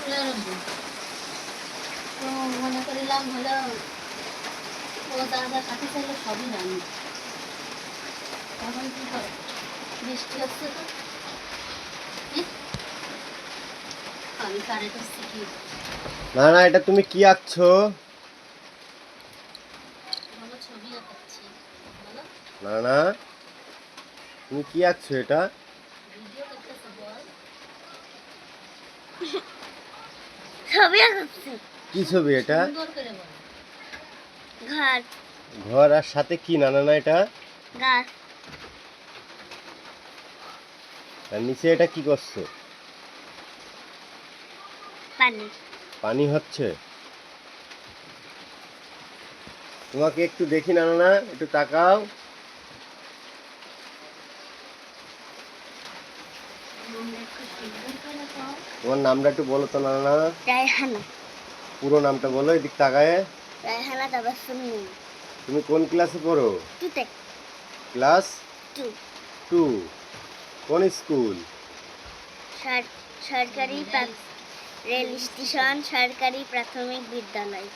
তুলে রাখবো। তো মনে করিলাম হলো ও দাদা কাঠি চাইলে সবই রান্না। তখন কি করে বৃষ্টি হচ্ছে তো আমি কারে করছি কি না না, এটা তুমি কি আঁকছো? বলো ছবি আঁকাচ্ছি বলো না না, তুমি কি আঁকছো এটা? ভিডিও করতেছে বল ছবি আঁকছি। কি ছবি এটা? সুন্দর করে বল ঘর, ঘর আর সাথে কি? না না না, এটা গাছ, আর নিচে এটা কি করছো? পানি। পানি হচ্ছে? তোমাকে একটু দেখি না না, একটু তাকাও। আমরা একটু সুন্দর করে কও তোমার নামটা একটু বলো তো না না। রায়হানা, পুরো নামটা বলো, এদিক তাকায়। রায়হানা তাবাসসুম মিম। তুমি কোন ক্লাসে পড়ো? টুতে, ক্লাস টু। 2। কোন স্কুল? সরকারি রেল স্টেশন সরকারি প্রাথমিক বিদ্যালয়।